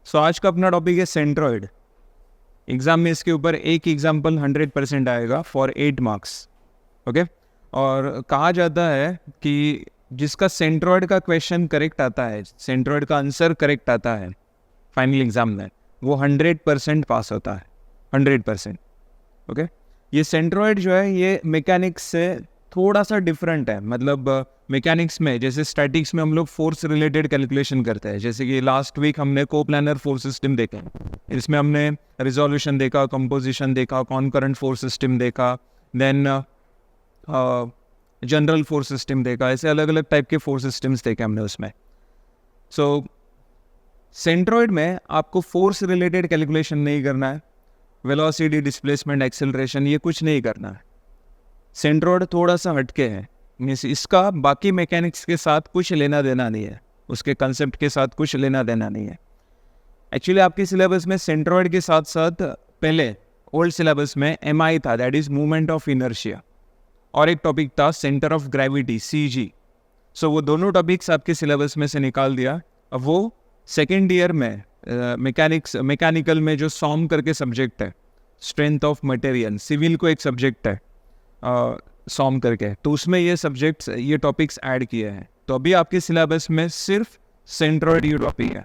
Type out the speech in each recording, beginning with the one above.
सो आज का अपना टॉपिक है सेंट्रॉइड। एग्जाम में इसके ऊपर एक एग्जाम्पल 100% आएगा फॉर 8 मार्क्स। ओके, और कहा जाता है कि जिसका सेंट्रॉइड का क्वेश्चन करेक्ट आता है, सेंट्रॉइड का आंसर करेक्ट आता है फाइनल एग्जाम में, वो 100% पास होता है। 100%। ओके, ये सेंट्रॉइड जो है ये मैकेनिक्स से थोड़ा सा डिफरेंट है। मतलब मैकेनिक्स में जैसे स्टैटिक्स में हम लोग फोर्स रिलेटेड कैलकुलेशन करते हैं, जैसे कि लास्ट वीक हमने कोप्लानर फोर्स सिस्टम देखा, इसमें हमने रिजोल्यूशन देखा, कंपोजिशन देखा, कॉनकरेंट फोर्स सिस्टम देखा, देन जनरल फोर्स सिस्टम देखा, ऐसे अलग अलग टाइप के फोर्स सिस्टम्स देखे हमने उसमें। सो सेंट्रॉइड में आपको फोर्स रिलेटेड कैलकुलेशन नहीं करना है, वेलोसिटी, डिस्प्लेसमेंट, एक्सेलरेशन, ये कुछ नहीं करना है। सेंट्रॉइड थोड़ा सा हटके है, मीन्स इसका बाकी मैकेनिक्स के साथ कुछ लेना देना नहीं है, उसके कंसेप्ट के साथ कुछ लेना देना नहीं है। एक्चुअली आपके सिलेबस में सेंट्रॉइड के साथ साथ पहले ओल्ड सिलेबस में MI था, that is movement of inertia, और एक टॉपिक था सेंटर ऑफ ग्रेविटी, CG। सो वो दोनों टॉपिक्स आपके सिलेबस में से निकाल दिया। अब वो सेकेंड ईयर में मैकेनिकल में जो सॉम करके सब्जेक्ट है, स्ट्रेंथ ऑफ मटेरियल, सिविल को एक सब्जेक्ट है सॉम करके, तो उसमें ये सब्जेक्ट्स, ये टॉपिक्स ऐड किए हैं। तो अभी आपके सिलेबस में सिर्फ सेंट्रॉइड ये टॉपिक है।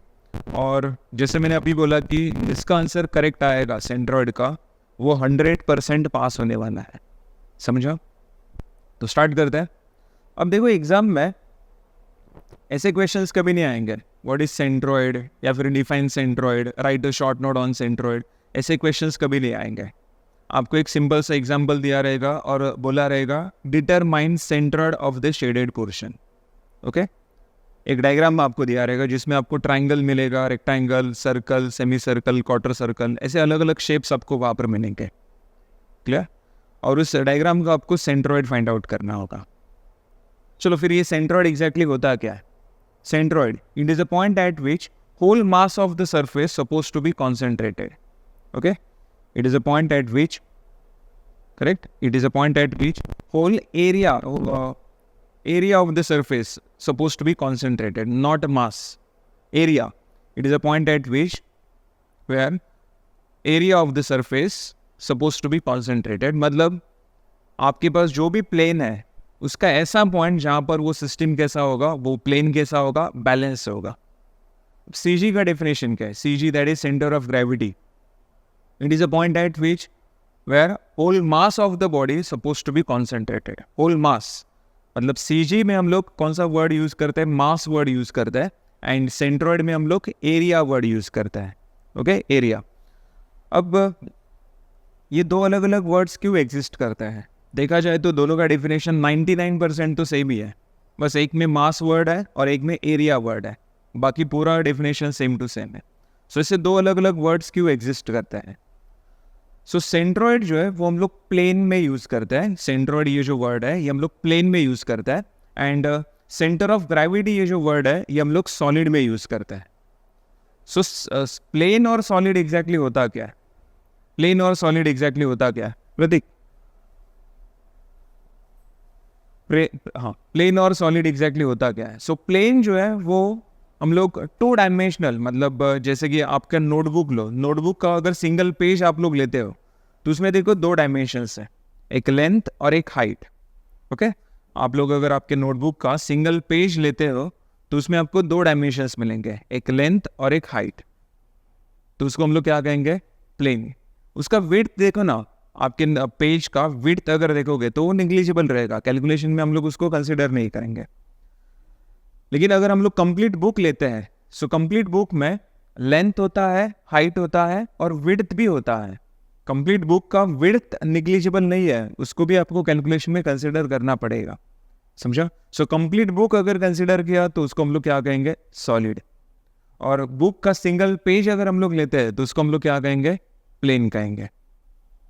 और जैसे मैंने अभी बोला कि इसका आंसर करेक्ट आएगा सेंट्रॉइड का, वो 100% पास होने वाला है। समझा? तो स्टार्ट करते हैं। अब देखो एग्जाम में ऐसे क्वेश्चंस कभी नहीं आएंगे, व्हाट इज सेंट्रॉइड, या फिर define centroid, right a short note on centroid, ऐसे क्वेश्चंस कभी नहीं आएंगे। आपको एक सिंपल सा एग्जांपल दिया रहेगा और बोला रहेगा determine centroid of the shaded portion. Okay, एक डायग्राम आपको दिया रहेगा जिसमें आपको ट्राइंगल मिलेगा, rectangle, circle, semi circle, quarter circle, ऐसे अलग अलग शेप्स आपको वहाँ पर मिलेंगे। क्लियर? और उस डायग्राम का आपको सेंट्रॉइड फाइंड आउट करना होगा। चलो फिर ये सेंट्रॉइड एग्जैक्टली होता क्या है? Centroid, it is a point at which whole mass of the surface suppose to be concentrated. Okay, it is a point at which, correct, it is a point at which whole area of the surface supposed to be concentrated, not mass, area. It is a point at which where area of the surface supposed to be concentrated, मतलब आपके पास जो भी plane है उसका ऐसा point जहाँ पर वो सिस्टम कैसा होगा, वो प्लेन कैसा होगा, बैलेंस होगा। CG का डेफिनेशन क्या है? CG, that is center of gravity. It is a point at which where whole mass of the body is supposed to be concentrated. Whole mass, मतलब CG में हम लोग कौन सा वर्ड यूज करते हैं? मास वर्ड यूज करते हैं। एंड सेंट्रॉइड में हम लोग एरिया वर्ड यूज करते हैं। Okay, area. अब ये दो अलग अलग वर्ड्स क्यों एग्जिस्ट करते हैं? देखा जाए तो दोनों का डेफिनेशन 99% तो सेम ही है, बस एक में मास वर्ड है और एक में एरिया वर्ड है, बाकी पूरा डेफिनेशन सेम टू सेम है। सो इससे दो अलग अलग वर्ड्स क्यों एग्जिस्ट करते हैं? सो सेंट्रॉइड जो है वो हम लोग प्लेन में यूज करते हैं। सेंट्रॉइड ये जो वर्ड है ये हम लोग प्लेन में यूज करते हैं। एंड सेंटर ऑफ ग्रेविटी ये जो वर्ड है ये हम लोग सॉलिड में यूज करते हैं। सो प्लेन और सॉलिड एग्जैक्टली होता क्या है? प्लेन और सॉलिड एग्जैक्टली होता क्या है प्रतीक? हाँ, प्लेन और सॉलिड एग्जैक्टली होता क्या है? सो प्लेन जो है वो हम लोग 2 डायमेंशनल, मतलब जैसे कि आपका नोटबुक लो, नोटबुक का अगर सिंगल पेज आप लोग लेते हो तो उसमें देखो 2 डायमेंशंस है, एक लेंथ और एक हाइट। ओके, आप लोग अगर आपके नोटबुक का सिंगल पेज लेते हो तो उसमें आपको 2 डायमेंशंस मिलेंगे, एक लेंथ और एक हाइट। तो उसको हम लोग क्या कहेंगे? प्लेन। उसका विड्थ देखो ना, आपके पेज का विड्थ अगर देखोगे तो वो निग्लिजिबल रहेगा, कैलकुलेशन में हम लोग उसको कंसिडर नहीं करेंगे। लेकिन अगर हम लोग कंप्लीट बुक लेते हैं, सो कंप्लीट बुक में लेंथ होता है, हाइट होता है और विड्थ भी होता है। कंप्लीट बुक का विड्थ निग्लिजिबल नहीं है, उसको भी आपको कैलकुलेशन में कंसिडर करना पड़ेगा। समझा? सो कंप्लीट बुक अगर कंसिडर किया तो उसको हम लोग क्या कहेंगे? सॉलिड। और बुक का सिंगल पेज अगर हम लोग लेते हैं तो उसको हम लोग क्या कहेंगे? प्लेन कहेंगे।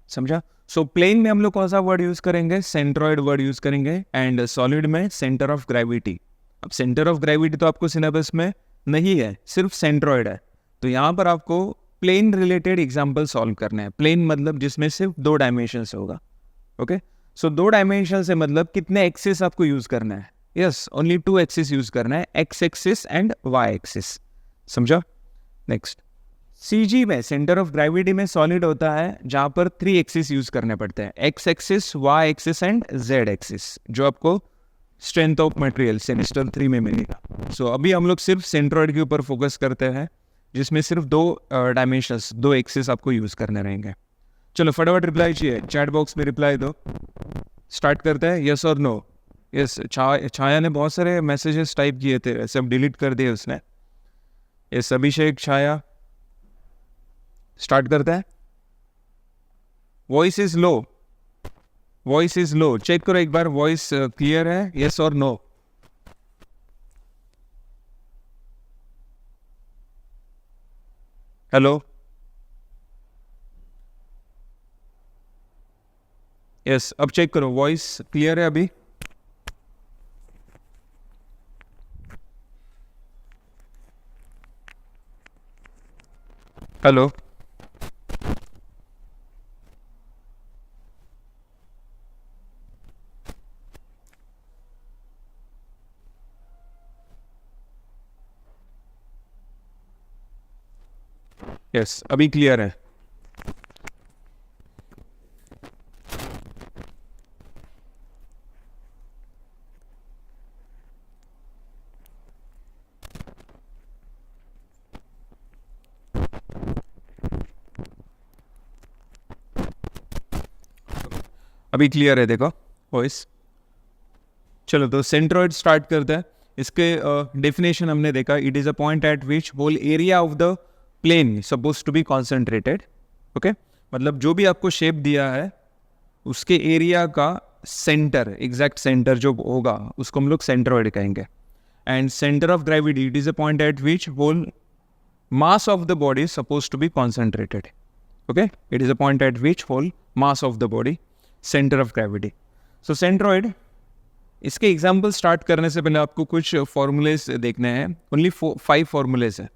समझा? सो प्लेन में हम लोग कौन सा वर्ड यूज करेंगे? सेंट्रॉइड वर्ड यूज करेंगे। एंड सॉलिड में सेंटर ऑफ ग्रेविटी। अब सेंटर ऑफ ग्रेविटी तो आपको सिलेबस में नहीं है, सिर्फ सेंट्रॉइड है। तो यहाँ पर आपको प्लेन रिलेटेड एग्जाम्पल सॉल्व करना है। प्लेन मतलब जिसमें सिर्फ 2 डायमेंशंस होगा। ओके, सो 2 डायमेंशन से मतलब कितने एक्सिस आपको यूज करना है? यस, ओनली 2 एक्सिस यूज करना है, x axis and Y axis. समझा? नेक्स्ट, CG में सेंटर ऑफ ग्रेविटी में सॉलिड होता है जहाँ पर 3 एक्सिस यूज करने पड़ते हैं, X axis, Y axis and Z axis, जो आपको स्ट्रेंथ ऑफ मटेरियल सेमेस्टर 3 में मिलेगा। सो अभी हम लोग सिर्फ सेंट्रॉइड के ऊपर फोकस करते हैं, जिसमें सिर्फ 2 डायमेंशंस, 2 एक्सिस आपको यूज करने रहेंगे। चलो फटाफट रिप्लाई चाहिए, चैट बॉक्स में रिप्लाई दो। स्टार्ट करते हैं, यस और नो। यस, छाया ने बहुत सारे मैसेजेस टाइप किए थे, सब डिलीट कर दिए उसने। यस अभिषेक, छाया, स्टार्ट करते हैं। Voice is low, voice is low, check करो एक बार वॉइस क्लियर है, यस और नो। हेलो, यस अब चेक करो वॉइस क्लियर है अभी। हेलो, यस अभी क्लियर है। अभी क्लियर है, देखो वॉइस। चलो तो सेंट्रॉइड स्टार्ट करते हैं। इसके डेफिनेशन हमने देखा, it is a point at which whole area of the plane suppose to be concentrated. Okay, मतलब जो भी आपको शेप दिया है उसके एरिया का सेंटर, एग्जैक्ट सेंटर जो होगा उसको हम लोग सेंट्रॉइड कहेंगे। And centre of gravity, it is a point at which whole mass of the body is supposed to be concentrated. Okay, it is a point at which whole mass of the body, center of gravity. So centroid, इसके example start करने से पहले आपको कुछ formulas देखने हैं। Only 5 formulas है,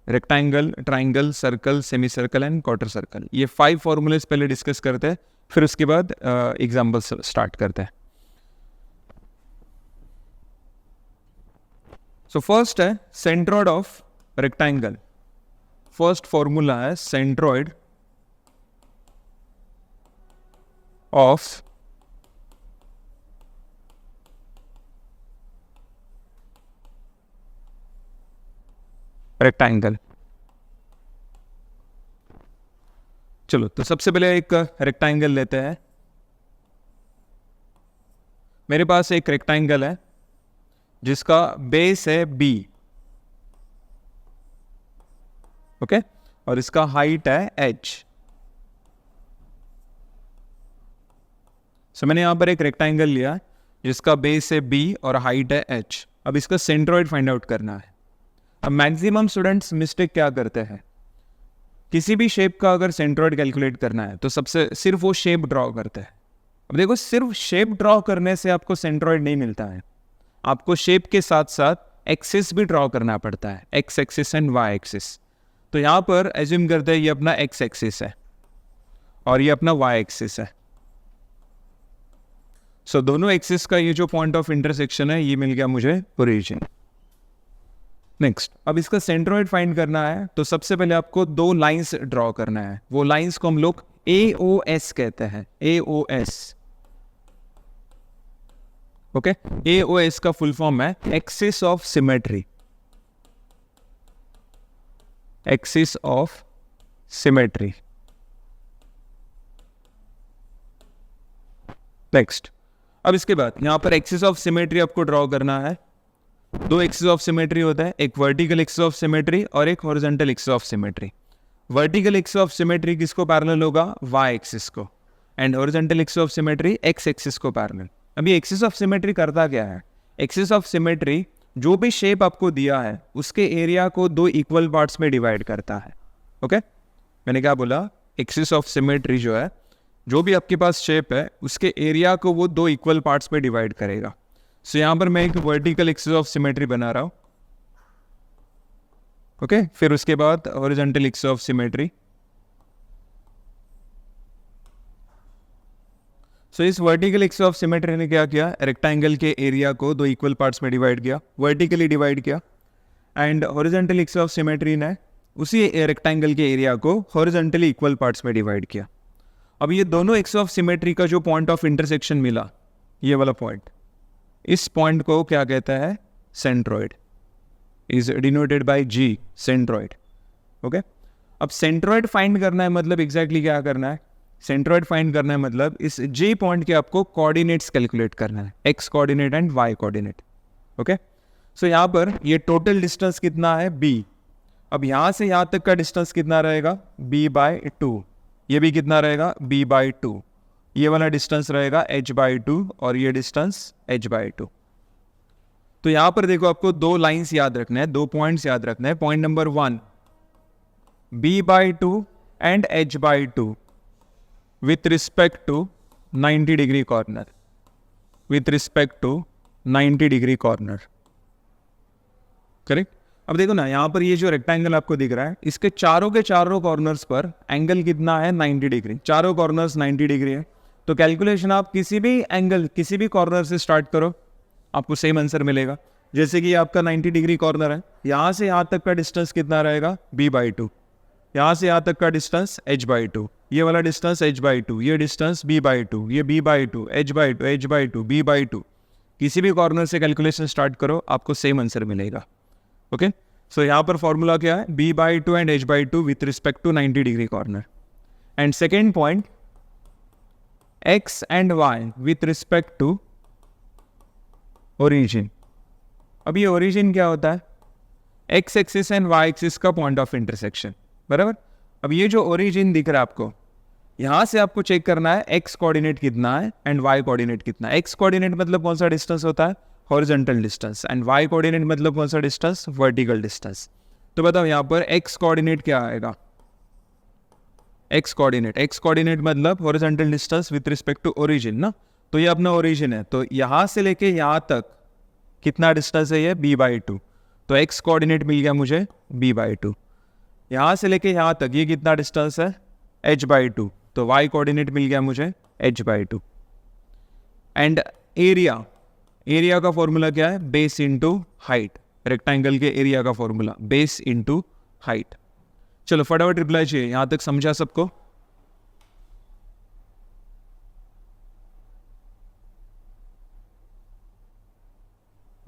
rectangle, triangle, circle, semi circle and quarter circle. ये 5 फॉर्मूलेज पहले डिस्कस करते हैं, फिर उसके बाद एग्जाम्पल स्टार्ट करते हैं। सो फर्स्ट है centroid of rectangle. First formula है सेंट्रोइड ऑफ रेक्टेंगल। चलो तो सबसे पहले एक रेक्टेंगल लेते हैं। मेरे पास एक रेक्टेंगल है जिसका बेस है b, ओके और इसका हाइट है h। सो मैंने यहां पर एक रेक्टेंगल लिया जिसका बेस है b और हाइट है h। अब इसका सेंट्रोइड फाइंड आउट करना है। अब मैक्सिमम स्टूडेंट्स मिस्टेक क्या करते हैं, किसी भी शेप का अगर सेंट्रोइड कैलकुलेट करना है तो सबसे सिर्फ वो शेप ड्रॉ करते हैं। अब देखो, सिर्फ शेप ड्रॉ करने से आपको सेंट्रोइड नहीं मिलता है, आपको शेप के साथ साथ एक्सिस भी ड्रॉ करना पड़ता है, x axis and Y axis. तो यहाँ पर एज्यूम करते हैं ये अपना एक्स एक्सिस है और ये अपना वाई एक्सिस है। सो दोनों एक्सिस का ये जो पॉइंट ऑफ इंटरसेक्शन है ये मिल गया मुझे ओरिजिन। नेक्स्ट, अब इसका सेंट्रोइड फाइंड करना है तो सबसे पहले आपको 2 लाइंस ड्रॉ करना है। वो लाइंस को हम लोग AOS कहते हैं, AOS। ओके, AOS का फुल फॉर्म है axis of symmetry, axis of symmetry. Next, अब इसके बाद यहां पर एक्सिस ऑफ सिमेट्री आपको ड्रॉ करना है। 2 एक्सिस ऑफ सिमेट्री होता है, एक वर्टिकल एक्सिस ऑफ सिमेट्री और एक horizontal axis of symmetry. Vertical axis of symmetry किसको पैरेलल होगा, वाई एक्सिस को, and horizontal axis of symmetry x axis को पैरेलल। अभी एक्सिस ऑफ सिमेट्री करता क्या है, एक्सिस ऑफ सिमेट्री जो भी शेप आपको दिया है उसके एरिया को 2 इक्वल पार्ट्स में डिवाइड करता है। ओके, मैंने क्या बोला, एक्सिस ऑफ सिमेट्री जो है, जो भी आपके पास शेप है उसके एरिया को वो 2 इक्वल पार्ट्स में डिवाइड करेगा। सो यहाँ पर मैं एक वर्टिकल एक्सिस ऑफ सिमेट्री बना रहा हूँ। ओके, फिर उसके बाद हॉरिजॉन्टल एक्सिस ऑफ सिमेट्री। सो इस वर्टिकल एक्सिस ऑफ सिमेट्री ने क्या किया, रेक्टेंगल के एरिया को 2 इक्वल पार्ट्स में डिवाइड किया, वर्टिकली डिवाइड किया। And horizontal axis of symmetry ने उसी रेक्टेंगल के एरिया को हॉरिजॉन्टली इक्वल पार्ट्स में डिवाइड किया। अब ये दोनों एक्सिस ऑफ सिमेट्री का जो पॉइंट ऑफ इंटरसेक्शन मिला, ये वाला पॉइंट, इस पॉइंट को क्या कहता है? Centroid, is denoted by G, centroid. Okay, अब सेंट्रॉइड फाइंड करना है, मतलब एग्जैक्टली क्या करना है? सेंट्रॉइड फाइंड करना है मतलब इस जी पॉइंट के आपको कोऑर्डिनेट्स कैलकुलेट करना है, x coordinate and y coordinate. Okay, so यहाँ पर ये टोटल डिस्टेंस कितना है? बी। अब यहाँ से यहाँ तक का डिस्टेंस कितना रहेगा? b/2। ये भी कितना रहेगा? b/2। ये वाला डिस्टेंस रहेगा h/2 और ये डिस्टेंस h/2। तो यहाँ पर देखो, आपको दो लाइंस याद रखना है, दो पॉइंट्स याद रखना है। Point number 1, b/2 and h/2 with respect to 90 degree corner, with respect to 90 degree corner, correct. अब देखो ना, यहाँ पर ये जो रेक्टेंगल आपको दिख रहा है, इसके चारों के चारों कॉर्नर्स पर एंगल कितना है? 90 डिग्री। चारों कॉर्नर्स 90 डिग्री है, तो कैलकुलेशन आप किसी भी एंगल, किसी भी कॉर्नर से स्टार्ट करो, आपको सेम आंसर मिलेगा। जैसे कि आपका 90 डिग्री कॉर्नर है, यहाँ से यहाँ तक का डिस्टेंस कितना रहेगा? b/2। यहाँ से यहाँ तक का डिस्टेंस h/2, ये वाला डिस्टेंस h/2, ये डिस्टेंस b/2, ये b/2, h/2, h/2, b/2। किसी भी कॉर्नर से कैलकुलेशन स्टार्ट करो, आपको सेम आंसर मिलेगा। ओके, सो यहाँ पर फॉर्मूला क्या है? b/2 and h/2 with respect to 90 degree corner. And second point, x and y with respect to origin. अब ये ओरिजिन क्या होता है? x axis and y axis का पॉइंट ऑफ इंटरसेक्शन, बराबर। अब ये जो ओरिजिन दिख रहा है आपको, यहाँ से आपको चेक करना है x कोऑर्डिनेट कितना है एंड y कोऑर्डिनेट कितना है। x कोऑर्डिनेट मतलब कौन सा डिस्टेंस होता है? Horizontal distance. And y coordinate मतलब कौन सा डिस्टेंस? Vertical distance. तो बताओ यहाँ पर x कोऑर्डिनेट क्या आएगा? x कोऑर्डिनेट मतलब horizontal distance with respect to origin ना, तो ये अपना ओरिजिन है। तो यहाँ से लेके यहाँ तक कितना डिस्टेंस है? ये b/2। तो x कोऑर्डिनेट मिल गया मुझे b/2। यहाँ से लेके यहाँ तक ये कितना डिस्टेंस है? h/2। तो y कोऑर्डिनेट मिल गया मुझे h/2। एंड एरिया का फॉर्मूला क्या है? Base into height. रेक्टेंगल के एरिया का फॉर्मूला बेस इंटू हाइट। चलो फटाफट रिप्लाई चाहिए। यहाँ तक समझा सबको?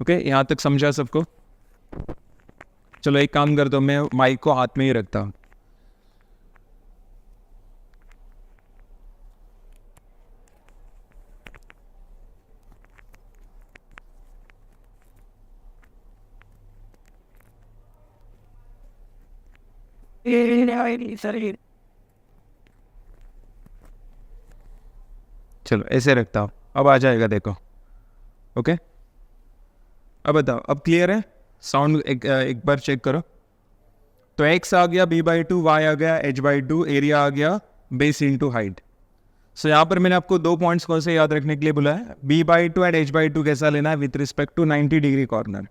ओके, यहाँ तक समझा सबको? चलो एक काम करता हूँ, मैं माइक को हाथ में ही रखता हूँ। चलो ऐसे रखता हूँ, अब आ जाएगा देखो। ओके, अब बताओ, अब क्लियर है? साउंड एक बार चेक करो। तो x आ गया b/2, y आ गया h/2, एरिया आ गया बेस इंटू हाइट। सो यहाँ पर मैंने आपको दो पॉइंट्स कौन से याद रखने के लिए बोला है? b/2 एंड h/2 कैसा लेना है? With respect to 90 degree corner.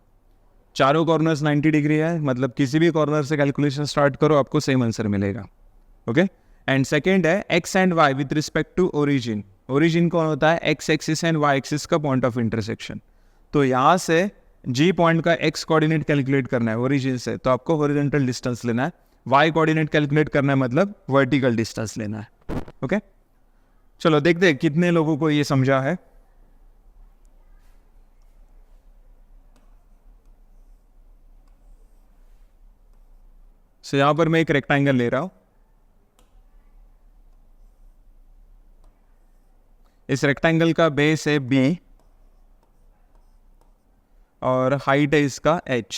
चारों कॉर्नर्स 90 डिग्री है, मतलब किसी भी कॉर्नर से कैलकुलेशन स्टार्ट करो, आपको सेम आंसर मिलेगा। ओके, एंड सेकेंड है x and y with respect to origin. Origin कौन होता है? x axis and y axis का पॉइंट ऑफ इंटरसेक्शन। तो यहाँ से जी पॉइंट का x कोऑर्डिनेट कैलकुलेट करना है ओरिजिन से, तो आपको हॉरिजॉन्टल डिस्टेंस लेना है। y कोऑर्डिनेट कैलकुलेट करना है, मतलब वर्टिकल डिस्टेंस लेना है। ओके, चलो देखते हैं कितने लोगों को ये समझा है। सो यहां पर मैं एक रेक्टेंगल ले रहा हूं। इस रेक्टेंगल का बेस है b और हाइट है इसका h।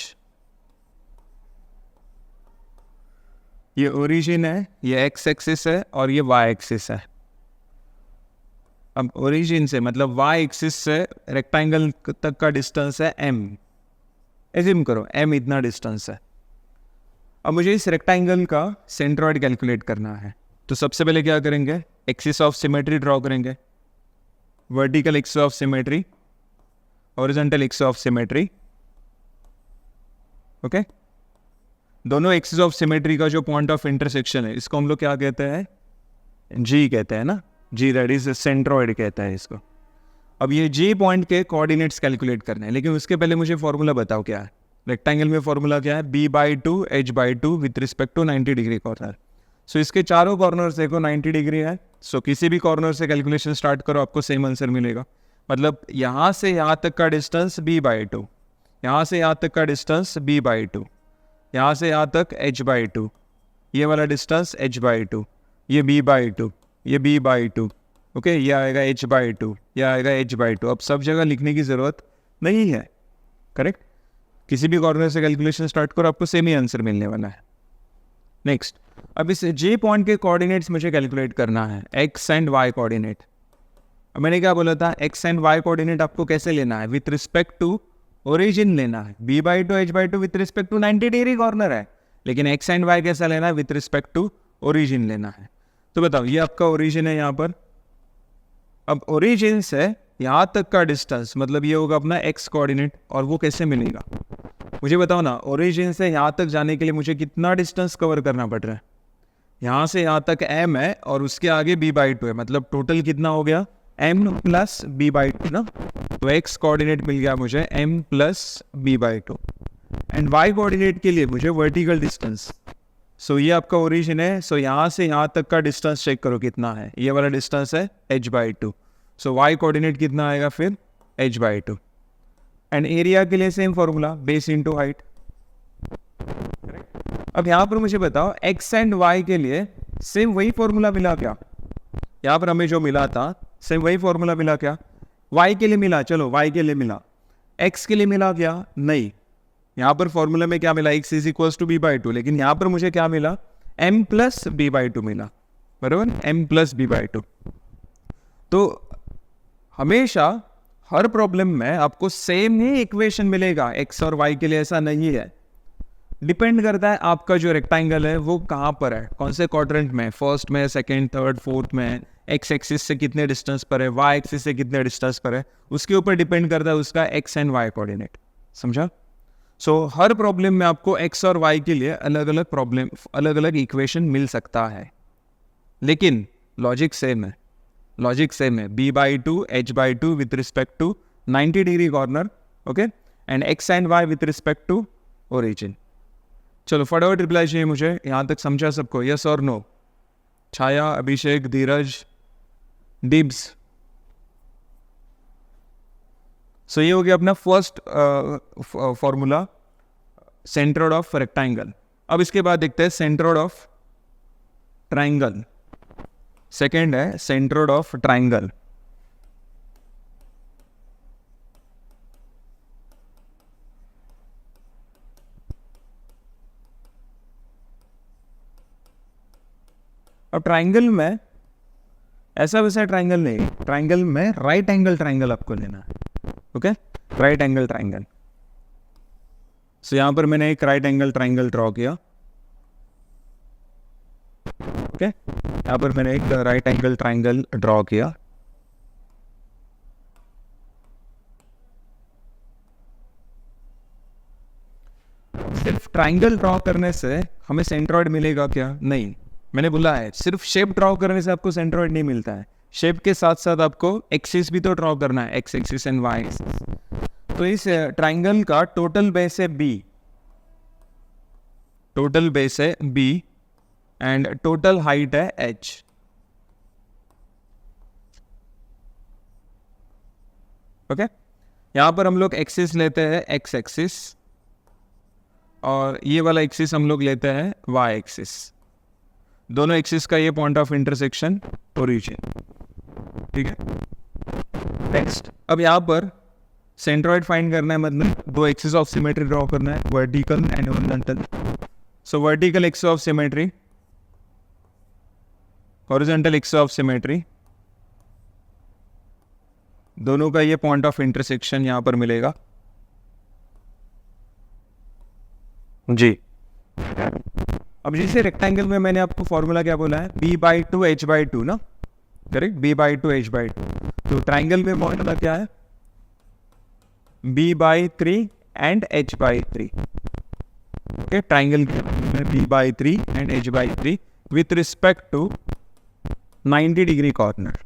ये ओरिजिन है, ये x एक्सिस है और ये y एक्सिस है। अब ओरिजिन से मतलब y एक्सिस से रेक्टेंगल तक का डिस्टेंस है m। एज्यूम करो m इतना डिस्टेंस है। अब मुझे इस रेक्टेंगल का सेंट्रॉइड कैलकुलेट करना है। तो सबसे पहले क्या करेंगे? एक्सिस ऑफ सिमेट्री ड्रॉ करेंगे। Vertical axis of symmetry, horizontal axis of symmetry. Okay, दोनों एक्सिस ऑफ सिमेट्री का जो पॉइंट ऑफ इंटरसेक्शन है, इसको हम लोग क्या कहते हैं? जी कहते हैं ना, जी, दैट इज सेंट्रॉइड कहता है इसको। अब ये जी पॉइंट के कोऑर्डिनेट्स कैलकुलेट करने हैं, लेकिन उसके पहले मुझे फॉर्मूला बताओ क्या है। रेक्टेंगल में फॉर्मूला क्या है, b/2 h/2 with respect to 90 degree corner. So इसके चारों कॉर्नर्स देखो 90 डिग्री है। सो किसी भी कॉर्नर से कैलकुलेशन स्टार्ट करो, आपको सेम आंसर मिलेगा। मतलब यहाँ से यहाँ तक का डिस्टेंस b/2, यहाँ से यहाँ तक का डिस्टेंस b/2, यहाँ से यहाँ तक h/2, ये वाला डिस्टेंस h/2, ये b/2, ये b/2, ओके, ये आएगा h/2, ये आएगा h/2। अब सब जगह लिखने की ज़रूरत नहीं है, करेक्ट। किसी भी कॉर्नर से कैलकुलेशन स्टार्ट करो, आपको सेम ही आंसर मिलने वाला है। नेक्स्ट, अब इस जे पॉइंट के कोऑर्डिनेट्स मुझे कैलकुलेट करना है, एक्स एंड वाई कोऑर्डिनेट। अब मैंने क्या बोला था, एक्स एंड वाई कोऑर्डिनेट आपको कैसे लेना है, विथ रिस्पेक्ट टू ओरिजिन लेना है। b/2 h/2 with respect to 90 degree corner है, लेकिन एक्स एंड वाई कैसा लेना है, विथ रिस्पेक्ट टू ओरिजिन लेना है। तो बताओ, ये आपका ओरिजिन है यहाँ पर। अब ओरिजिन से यहाँ तक का डिस्टेंस मतलब ये होगा अपना एक्स कोऑर्डिनेट, और वो कैसे मिलेगा मुझे बताओ ना। ओरिजिन से यहाँ तक जाने के लिए मुझे कितना डिस्टेंस कवर करना पड़ रहा है, यहाँ से यहाँ तक m है और उसके आगे b/2 है, मतलब टोटल कितना हो गया, m प्लस b/2 ना। तो x कोऑर्डिनेट मिल गया मुझे m plus b/2, and y coordinate के लिए मुझे वर्टिकल डिस्टेंस। सो ये आपका ओरिजिन है। सो यहाँ से यहाँ तक का डिस्टेंस चेक करो कितना है, ये वाला डिस्टेंस है h/2। सो y कोऑर्डिनेट कितना आएगा फिर, h/2। एंड एरिया के लिए same formula, base into height. अब यहाँ पर मुझे बताओ, x एंड y के लिए सेम वही फॉर्मूला मिला क्या? यहाँ पर हमें जो मिला था सेम वही फॉर्मूला मिला क्या? y के लिए मिला, चलो y के लिए मिला। x के लिए मिला क्या? नहीं। यहाँ पर फॉर्मूला में क्या मिला, x is equals to b/2, लेकिन यहाँ पर मुझे क्या मिला, m प्लस b/2 मिला, बराबर, m प्लस b/2। तो हमेशा हर प्रॉब्लम में आपको सेम ही इक्वेशन मिलेगा x और y के लिए, ऐसा नहीं है। डिपेंड करता है आपका जो रेक्टेंगल है वो कहाँ पर है, कौन से क्वाड्रेंट में, फर्स्ट में, सेकंड, थर्ड, फोर्थ में, एक्स एक्सिस से कितने डिस्टेंस पर है, वाई एक्सिस से कितने डिस्टेंस पर है, उसके ऊपर डिपेंड करता है उसका एक्स एंड वाई कोऑर्डिनेट। समझा? सो हर प्रॉब्लम में आपको एक्स और वाई के लिए अलग अलग प्रॉब्लम, अलग अलग इक्वेशन मिल सकता है, लेकिन लॉजिक सेम है। लॉजिक सेम है, b/2 h/2 with respect to 90 degree corner, okay, and x and y with respect to origin. चलो फटाफट रिप्लाई चाहिए मुझे, यहाँ तक समझा सबको, यस और नो? छाया, अभिषेक, धीरज, डिब्स। सो ये हो गया अपना first formula, centroid of rectangle. अब इसके बाद देखते हैं सेंट्रोइड ऑफ ट्राइंगल। सेकेंड है सेंट्रोइड ऑफ ट्राइंगल। अब ट्राइंगल में ऐसा वैसा ट्राइंगल नहीं, ट्राइंगल में राइट एंगल ट्राइंगल आपको लेना है, ओके, राइट एंगल ट्राइंगल। सो यहां पर मैंने एक राइट एंगल ट्राइंगल ड्रॉ किया, ओके, यहां पर मैंने एक राइट एंगल ट्राइंगल ड्रॉ किया। सिर्फ ट्राइंगल ड्रॉ करने से हमें सेंट्रोइड मिलेगा क्या? नहीं, मैंने बोला है सिर्फ शेप ड्रॉ करने से आपको सेंट्रोइड नहीं मिलता है, शेप के साथ साथ आपको एक्सिस भी तो ड्रॉ करना है, x axis and Y axis. तो इस ट्राइंगल का टोटल बेस है b, टोटल बेस है b एंड टोटल हाइट है h। ओके, यहां पर हम लोग एक्सिस लेते हैं x एक्सिस, और ये वाला एक्सिस हम लोग लेते हैं y एक्सिस। दोनों एक्सिस का ये पॉइंट ऑफ इंटरसेक्शन ओरिजिन, ठीक है। नेक्स्ट, अब यहाँ पर सेंट्रोइड फाइंड करना है, मतलब दो एक्सिस ऑफ सिमेट्री ड्रॉ करना है, vertical and horizontal. So vertical axis of symmetry, horizontal axis of symmetry, दोनों का ये पॉइंट ऑफ इंटरसेक्शन यहाँ पर मिलेगा जी। अब जैसे रेक्टेंगल में मैंने आपको फॉर्मूला क्या बोला है, b/2 h/2 ना, करेक्ट, b/2 h/2। तो ट्राइंगल में फॉर्मूला क्या है, b/3 and h/3, okay, triangle में b/3 and h/3 with respect to 90 degree corner.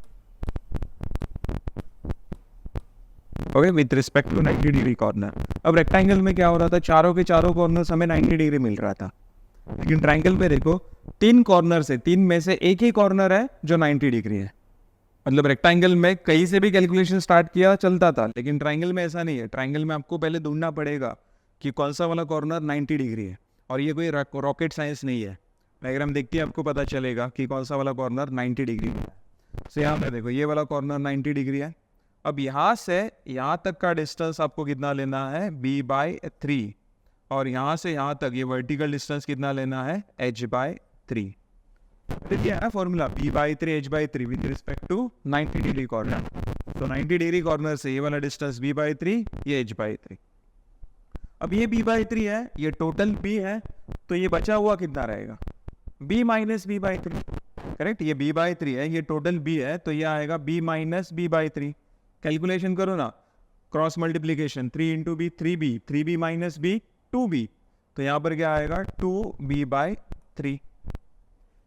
Okay, with respect to 90 degree corner. अब रेक्टेंगल में क्या हो रहा था, चारों के चारों कॉर्नर्स हमें 90 डिग्री मिल रहा था, लेकिन ट्राइंगल पे देखो 3 कॉर्नर से 3 में से एक ही कॉर्नर है जो 90 डिग्री है। मतलब रेक्टेंगल में कहीं से भी कैलकुलेशन स्टार्ट किया चलता था, लेकिन ट्राइंगल में ऐसा नहीं है। ट्राइंगल में आपको पहले ढूंढना पड़ेगा कि कौन सा वाला कॉर्नर 90 डिग्री है, और ये कोई रॉकेट साइंस नहीं है। डायग्राम देखते ही आपको पता चलेगा कि कौन सा वाला कॉर्नर 90 डिग्री है। सो यहाँ पे देखो ये वाला कॉर्नर 90 डिग्री है। अब यहाँ से यहाँ तक का डिस्टेंस आपको कितना लेना है, b/3, और यहाँ से यहाँ तक ये वर्टिकल डिस्टेंस कितना लेना है, h/3। देखिए है formula b/3 h/3 with respect to 90 degree corner. तो 90 डिग्री कॉर्नर से ये वाला डिस्टेंस b/3, ये h/3। अब ये b/3 है, ये टोटल b है, तो ये बचा हुआ कितना रहेगा, b माइनस b/3। करेक्ट, ये b/3 है, ये टोटल b है, तो ये आएगा b माइनस b/3। कैलकुलेशन करो ना, cross multiplication 3 into b 3b, 3b minus b 2b, तो यहाँ पर क्या आएगा 2b/3।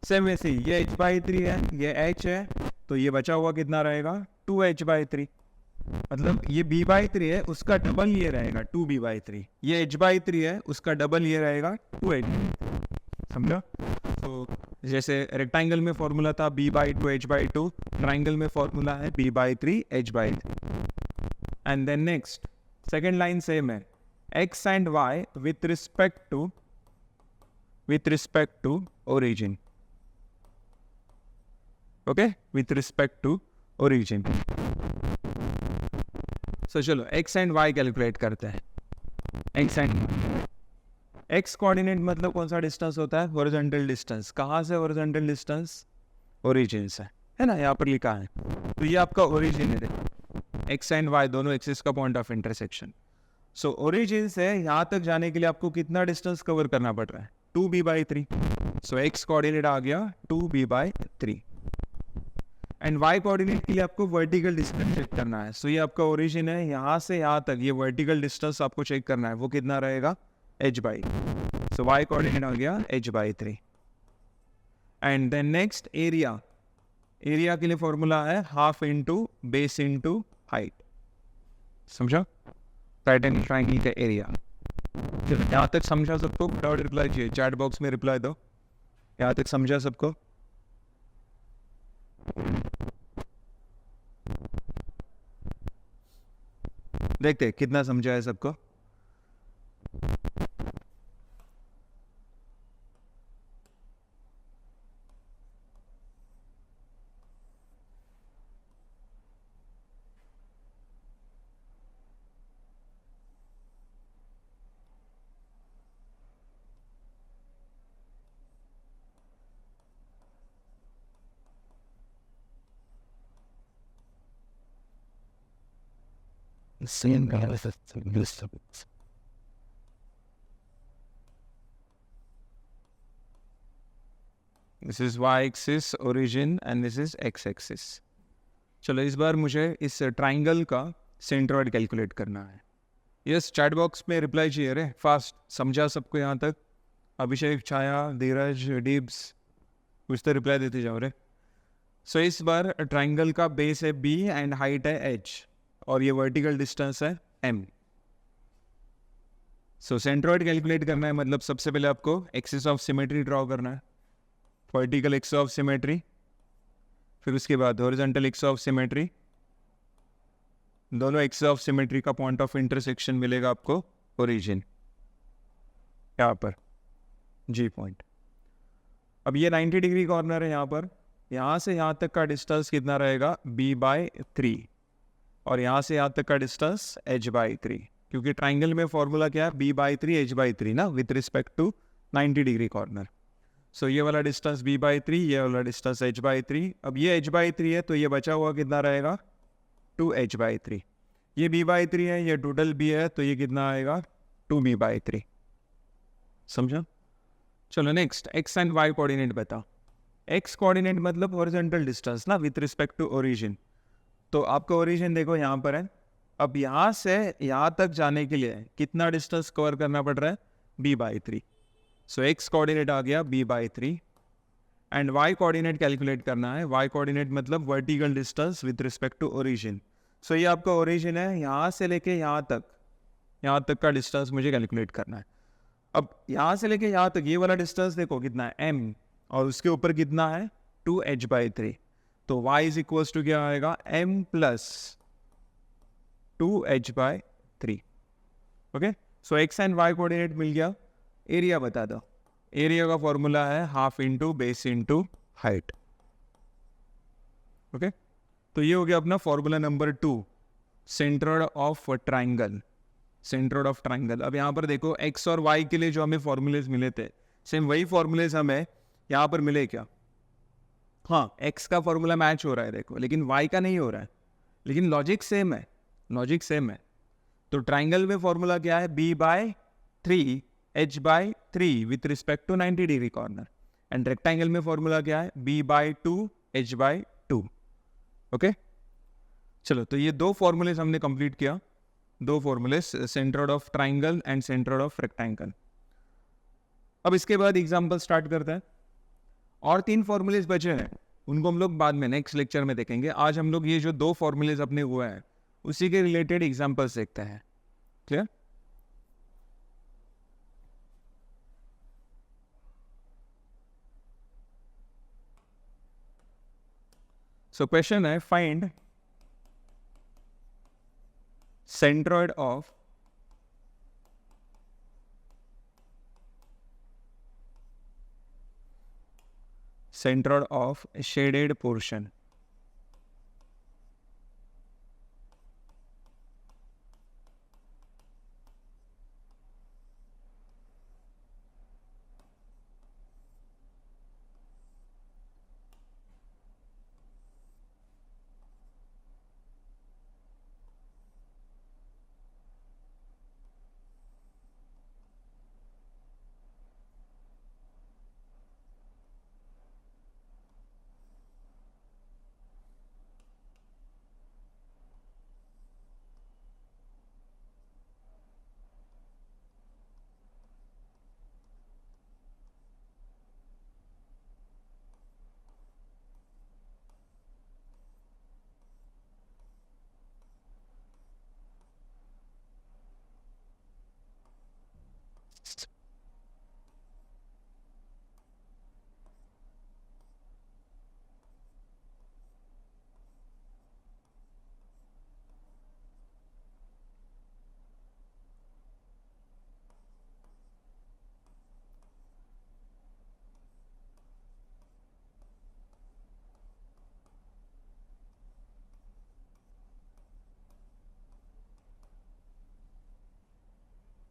सेम वैसे ही ये h/3 है, ये h है, तो ये बचा हुआ कितना रहेगा 2h/3। मतलब ये b/3 है, उसका डबल ये रहेगा 2b/3। ये h/3 है, उसका डबल ये रहेगा 2h। समझा? तो जैसे रेक्टेंगल में फॉर्मूला था b/2 h/2, ट्राइंगल में फॉर्मूला है b/3 h/3। And then next second line same है, x and y with respect to origin. Okay, with respect to origin. So चलो x एंड y कैलकुलेट करते हैं। x and x coordinate मतलब कौन सा distance होता है, हॉरिजॉन्टल डिस्टेंस। कहाँ से हॉरिजॉन्टल डिस्टेंस, ओरिजिन से, है ना, यहाँ पर लिखा है। तो ये आपका ओरिजिन है, x एंड y दोनों एक्सिस का point of intersection. So origin से यहाँ तक जाने के लिए आपको कितना डिस्टेंस कवर करना पड़ रहा है, 2b/3। सो x कोऑर्डिनेट आ गया 2b/3, एंड y कोऑर्डिनेट के लिए आपको वर्टिकल डिस्टेंस चेक करना है। सो ये आपका ओरिजिन है, यहाँ से यहाँ तक ये वर्टिकल डिस्टेंस आपको चेक करना है, वो कितना रहेगा, h/3। सो y कोऑर्डिनेट आ गया h/3। And then next area, area के लिए फॉर्मूला है half into base into height. समझा? राइट एंगल ट्रायंगल का एरिया। यहाँ तक समझा सबको? फटाफट रिप्लाई चाहिए, चैट बॉक्स में रिप्लाई दो। यहाँ तक समझा सबको? देखते कितना समझा है सबको। Same guy. This is y axis origin and this is x axis. चलो इस बार मुझे इस ट्राइंगल का सेंट्रॉइड कैलकुलेट करना है। यस, चैट बॉक्स में रिप्लाई चाहिए रे, फास्ट। समझा सबको यहाँ तक? अभिषेक, छाया, धीरज, डिब्स, कुछ तो रिप्लाई देते जाओ रे। सो इस बार ट्राइंगल का बेस है b एंड हाइट है h, और ये वर्टिकल डिस्टेंस है m। सो सेंट्रॉइड कैलकुलेट करना है, मतलब सबसे पहले आपको एक्सिस ऑफ सिमेट्री ड्रॉ करना है, वर्टिकल एक्सिस ऑफ सिमेट्री, फिर उसके बाद हॉरिजॉन्टल एक्सिस ऑफ सिमेट्री। दोनों एक्सिस ऑफ सिमेट्री का पॉइंट ऑफ इंटरसेक्शन मिलेगा आपको ओरिजिन, यहाँ पर G पॉइंट। अब ये 90 डिग्री कॉर्नर है यहाँ पर, यहाँ से यहाँ तक का डिस्टेंस कितना रहेगा, b/3, और यहाँ से यहाँ तक का डिस्टेंस h/3, क्योंकि ट्राइंगल में फॉर्मूला क्या है, b/3 h/3 ना, with respect to 90 degree corner. So ये वाला डिस्टेंस b/3, ये वाला डिस्टेंस h/3। अब ये h/3 है, तो ये बचा हुआ कितना रहेगा, 2h/3। ये b/3 है, ये टोटल b है, तो ये कितना आएगा, 2b/3। समझा? चलो next x and y coordinate बताओ। x कोऑर्डिनेट मतलब हॉरिजॉन्टल डिस्टेंस ना, विथ रिस्पेक्ट टू ओरिजिन। तो आपका ओरिजिन देखो यहाँ पर है। अब यहाँ से यहाँ तक जाने के लिए कितना डिस्टेंस कवर करना पड़ रहा है, b/3। सो x कोऑर्डिनेट आ गया b/3, and y coordinate calculate करना है। y कोऑर्डिनेट मतलब vertical distance with respect to origin. So ये आपका ओरिजिन है, यहाँ से लेके यहाँ तक का डिस्टेंस मुझे कैलकुलेट करना है। अब यहाँ से लेके यहाँ तक ये वाला डिस्टेंस देखो कितना है m, और उसके ऊपर कितना है 2h/3। तो y इज इक्वल्स टू क्या आएगा m plus 2h/3। Okay, so x and y coordinate मिल गया। एरिया बता दो। एरिया का फॉर्मूला है half into base into height. Okay, तो ये हो गया अपना formula number 2, centroid of triangle. Centroid of triangle. अब यहाँ पर देखो x और y के लिए जो हमें फॉर्मूलेज मिले थे, सेम वही फॉर्मूलेज हमें यहाँ पर मिले क्या? हाँ, x का फॉर्मूला मैच हो रहा है देखो, लेकिन y का नहीं हो रहा है, लेकिन लॉजिक सेम है, लॉजिक सेम है। तो ट्राइंगल में फॉर्मूला क्या है? b/3 h/3 with respect to 90 degree corner. And rectangle में फॉर्मूला क्या है? b/2 h/2। ओके, चलो, तो ये दो फॉर्मूलेज हमने कंप्लीट किया, दो फॉर्मूले, centroid of triangle and centroid of rectangle. अब इसके बाद एग्जांपल स्टार्ट करते हैं। और 3 फॉर्मूलेज बचे हैं, उनको हम लोग बाद में नेक्स्ट लेक्चर में देखेंगे। आज हम लोग ये जो 2 फॉर्मूलेज अपने हुए हैं उसी के रिलेटेड एग्जांपल्स देखते हैं। क्लियर? सो क्वेश्चन है, find centroid of shaded portion.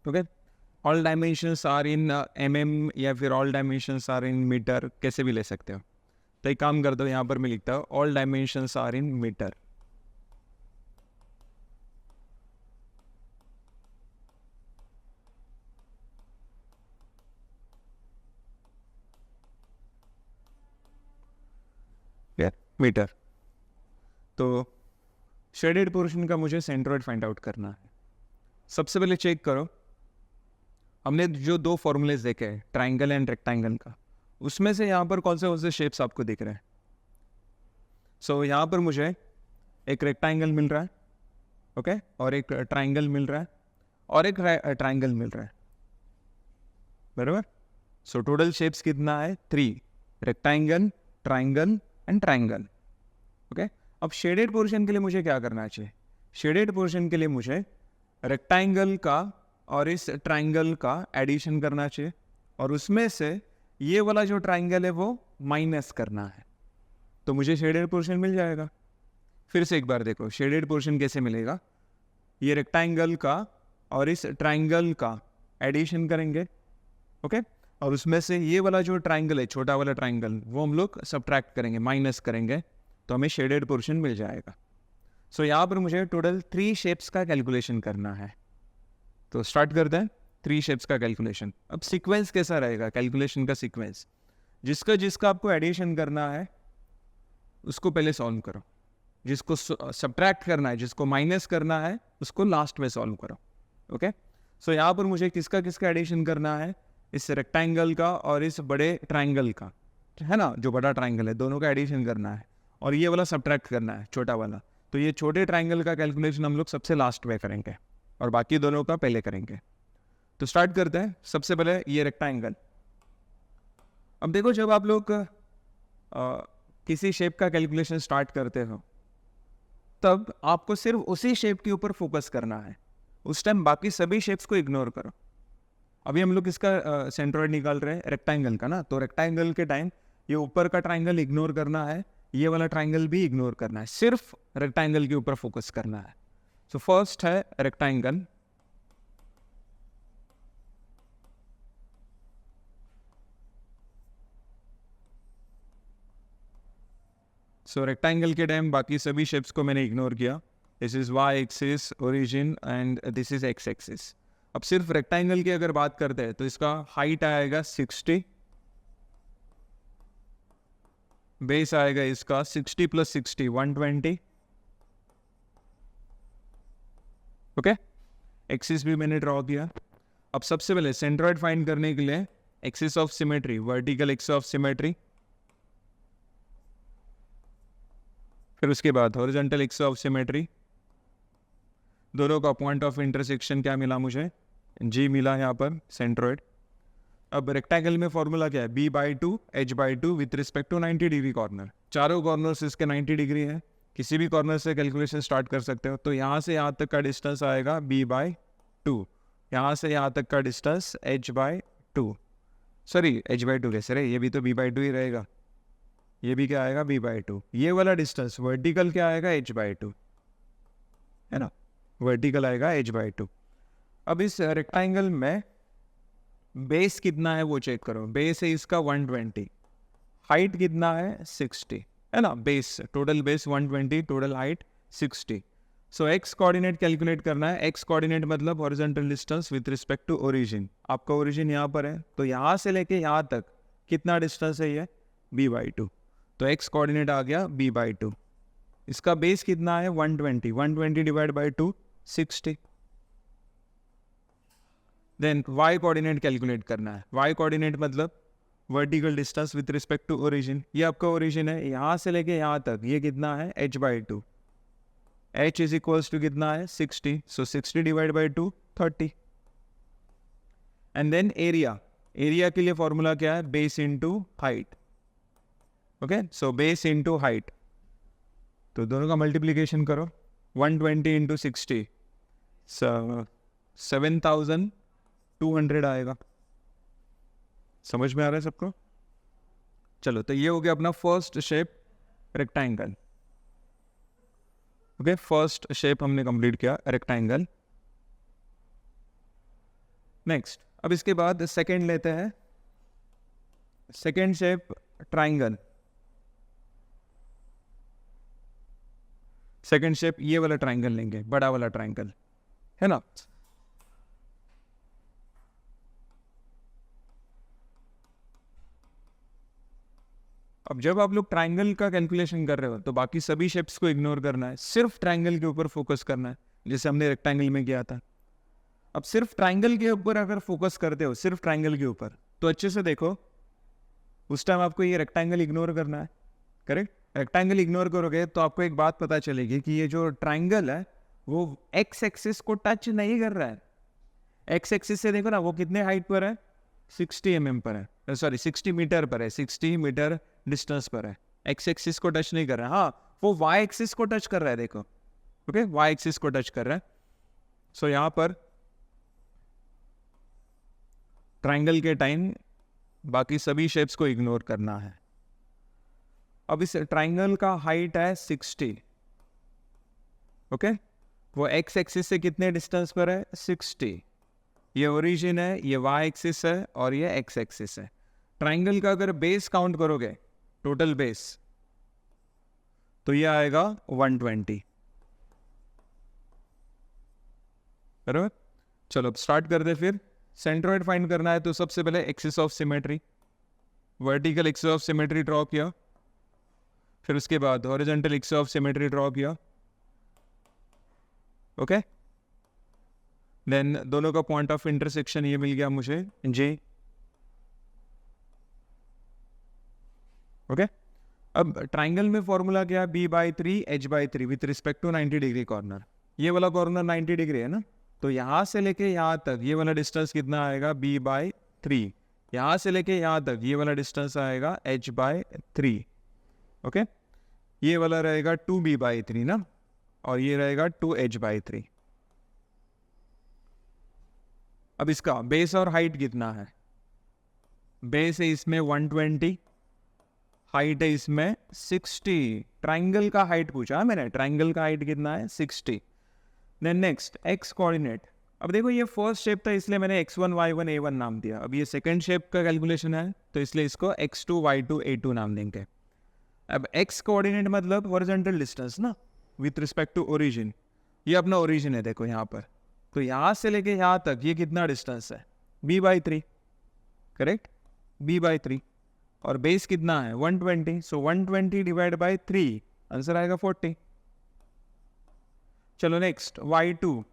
Okay, all dimensions are in mm या फिर all dimensions are in meter, कैसे भी ले सकते हो। तो एक काम कर दो, यहाँ पर मैं लिखता हूँ all dimensions are in meter. Meter. तो शेडेड पोर्शन का मुझे सेंट्रोइड फाइंड आउट करना है। सबसे पहले चेक करो, हमने जो 2 फॉर्मूलेज देखे हैं ट्राइंगल एंड रेक्टेंगल का, उसमें से यहाँ पर कौन से शेप्स आपको दिख रहे हैं? सो यहाँ पर मुझे एक रेक्टेंगल मिल रहा है, ओके, और एक ट्राइंगल मिल रहा है, और एक ट्राइंगल मिल रहा है, बराबर। सो टोटल शेप्स कितना है? 3, rectangle, triangle and triangle. Okay, अब शेडेड पोर्शन के लिए मुझे क्या करना चाहिए? शेडेड पोर्शन के लिए मुझे रेक्टेंगल का और इस ट्राइंगल का एडिशन करना चाहिए, और उसमें से ये वाला जो ट्राइंगल है वो माइनस करना है, तो मुझे शेडेड पोर्शन मिल जाएगा। फिर से एक बार देखो, शेडेड पोर्शन कैसे मिलेगा? ये रेक्टेंगल का और इस ट्राइंगल का एडिशन करेंगे, ओके, और उसमें से ये वाला जो ट्राइंगल है, छोटा वाला ट्राइंगल, वो हम लोग सब्ट्रैक्ट करेंगे, माइनस करेंगे, तो हमें शेडेड पोर्शन मिल जाएगा। सो यहाँ पर मुझे टोटल 3 शेप्स का कैलकुलेशन करना है। तो स्टार्ट करते हैं 3 शेप्स का कैलकुलेशन। अब सीक्वेंस कैसा रहेगा कैलकुलेशन का? सीक्वेंस, जिसका आपको एडिशन करना है उसको पहले सॉल्व करो, जिसको सब्ट्रैक्ट करना है, जिसको माइनस करना है, उसको लास्ट में सॉल्व करो। ओके, सो यहाँ पर मुझे किसका एडिशन करना है? इस रेक्टेंगल का और इस बड़े ट्राइंगल का, है ना, जो बड़ा ट्राइंगल है, दोनों का एडिशन करना है, और ये वाला सब्ट्रैक्ट करना है, छोटा वाला। तो ये छोटे ट्राइंगल का कैलकुलेशन हम लोग सबसे लास्ट में करेंगे और बाकी दोनों का पहले करेंगे। तो स्टार्ट करते हैं। सबसे पहले ये रेक्टेंगल। अब देखो, जब आप लोग किसी शेप का कैलकुलेशन स्टार्ट करते हो तब आपको सिर्फ उसी शेप के ऊपर फोकस करना है। उस टाइम बाकी सभी शेप्स को इग्नोर करो। अभी हम लोग इसका सेंट्रॉइड निकाल रहे हैं रेक्टेंगल का ना, तो रेक्टेंगल के टाइम ये ऊपर का ट्राइंगल इग्नोर करना है, ये वाला ट्राइंगल भी इग्नोर करना है, सिर्फ रेक्टेंगल के ऊपर फोकस करना है। सो फर्स्ट है रेक्टेंगल। सो रेक्टेंगल के टाइम बाकी सभी शेप्स को मैंने इग्नोर किया। This is y axis, origin and this is x axis. अब सिर्फ रेक्टेंगल की अगर बात करते हैं तो इसका हाइट आएगा 60, बेस आएगा इसका 60 + 60 120। ओके, एक्सिस भी मैंने ड्रॉ किया। अब सबसे पहले सेंट्रॉइड फाइंड करने के लिए axis of symmetry, vertical axis of symmetry, फिर उसके बाद हॉरिजॉन्टल एक्सिस ऑफ सिमेट्री। दोनों का पॉइंट ऑफ इंटरसेक्शन क्या मिला मुझे? जी मिला यहाँ पर सेंट्रॉइड। अब रेक्टेंगल में फॉर्मूला क्या है? b/2 h/2 with respect to 90 degree corner. चारों कॉर्नर्स इसके 90 डिग्री है, किसी भी कॉर्नर से कैलकुलेशन स्टार्ट कर सकते हो। तो यहाँ से यहाँ तक का डिस्टेंस आएगा b/2, यहाँ से यहाँ तक का डिस्टेंस h/2। सॉरी h/2 कैसे रहे, ये भी तो b/2 ही रहेगा, ये भी क्या आएगा b/2। ये वाला डिस्टेंस वर्टिकल क्या आएगा? h/2 है ना, वर्टिकल आएगा h/2। अब इस रेक्टेंगल में बेस कितना है वो चेक करो। बेस है इसका 120, हाइट कितना है 60, है ना। Base, total base 120, total height 60। So x coordinate calculate करना है। एक्स कोऑर्डिनेट मतलब horizontal distance with respect to origin. आपका ओरिजिन यहाँ पर है, तो यहाँ से लेके यहाँ तक कितना डिस्टेंस है? ये b/2। तो एक्स कोऑर्डिनेट आ गया b/2। इसका बेस कितना है? 120, 120 divide by 2 60। Then y coordinate calculate करना है। वाई कोऑर्डिनेट मतलब vertical distance with respect to origin. ये आपका ओरिजिन है, यहाँ से लेके यहाँ तक ये कितना है? h/2। h is equals to कितना है? 60। So 60 divide by 2 30। And then area. Area के लिए फॉर्मूला क्या है? Base into height. Okay, so base into height, तो दोनों का मल्टीप्लीकेशन करो। 120 इंटू 60, 7200 आएगा। समझ में आ रहा है सबको? चलो, तो ये हो गया अपना first shape rectangle. Okay, first shape हमने कंप्लीट किया रेक्टेंगल। नेक्स्ट, अब इसके बाद सेकंड लेते हैं। Second shape triangle. Second shape ये वाला ट्राइंगल लेंगे, बड़ा वाला ट्राइंगल, है ना। अब जब आप लोग ट्राइंगल का कैलकुलेशन कर रहे हो तो बाकी सभी शेप्स को इग्नोर करना है, सिर्फ ट्राइंगल के ऊपर फोकस करना है, जैसे हमने रेक्टेंगल में किया था। अब सिर्फ ट्राइंगल के ऊपर अगर फोकस करते हो, सिर्फ ट्राइंगल के ऊपर, तो अच्छे से देखो, उस टाइम आपको ये रेक्टेंगल इग्नोर करना है। करेक्ट, रेक्टेंगल इग्नोर करोगे तो आपको एक बात पता चलेगी कि ये जो ट्राइंगल है वो एक्स एक्सिस को टच नहीं कर रहा है। एक्स एक्सिस से देखो ना, वो कितने हाइट पर है? 60 mm पर है, सॉरी 60 मीटर पर है, 60 मीटर डिस्टेंस पर है। एक्स एक्सिस को टच नहीं कर रहा है। हाँ, वो वाई एक्सिस को टच कर रहा है, देखो। ओके, वाई एक्सिस को टच कर रहा है। सो यहाँ पर ट्राइंगल के टाइम बाकी सभी शेप्स को इग्नोर करना है। अब इस ट्राइंगल का हाइट है 60। ओके, वो एक्स एक्सिस से कितने डिस्टेंस पर है? 60। ये ओरिजिन है, ये वाई एक्सिस है और ये एक्स एक्सिस है। ट्राइंगल का अगर बेस काउंट करोगे, टोटल बेस, तो ये आएगा 120। बराबर। चलो अब स्टार्ट कर दे। फिर सेंट्रॉइड फाइंड करना है, तो सबसे पहले axis of symmetry, vertical axis of symmetry draw किया, फिर उसके बाद horizontal axis of symmetry draw किया। ओके, देन दोनों का पॉइंट ऑफ इंटरसेक्शन ये मिल गया मुझे, जी। ओके, अब ट्राइंगल में फॉर्मूला क्या है, b/3 h/3 with respect to 90 degree corner. ये वाला कॉर्नर 90 डिग्री है ना, तो यहाँ से लेके यहाँ तक ये वाला डिस्टेंस कितना आएगा, b/3। यहाँ से लेके यहाँ तक ये वाला डिस्टेंस आएगा h/3। ओके, ये वाला रहेगा 2b/3 ना, और ये रहेगा 2h/3। अब इसका बेस और हाइट कितना है, बेस है इसमें 120, हाइट है इसमें 60। ट्राइंगल का हाइट पूछा मैंने, ट्राइंगल का हाइट कितना है 60। Then next x coordinate. अब देखो ये फर्स्ट शेप था इसलिए मैंने x1 y1 a1 नाम दिया। अब ये सेकंड शेप का कैलकुलेशन है तो इसलिए इसको x2 y2 a2 नाम देंगे। अब x कोऑर्डिनेट मतलब हॉरिजॉन्टल डिस्टेंस ना विथ रिस्पेक्ट टू ओरिजिन। ये अपना ओरिजिन है देखो यहाँ पर, तो यहाँ से लेके यहाँ तक ये कितना डिस्टेंस है, b/3। Correct, b/3। और बेस कितना है 120, सो 120 डिवाइड बाई 3, आंसर आएगा 40। चलो नेक्स्ट y2।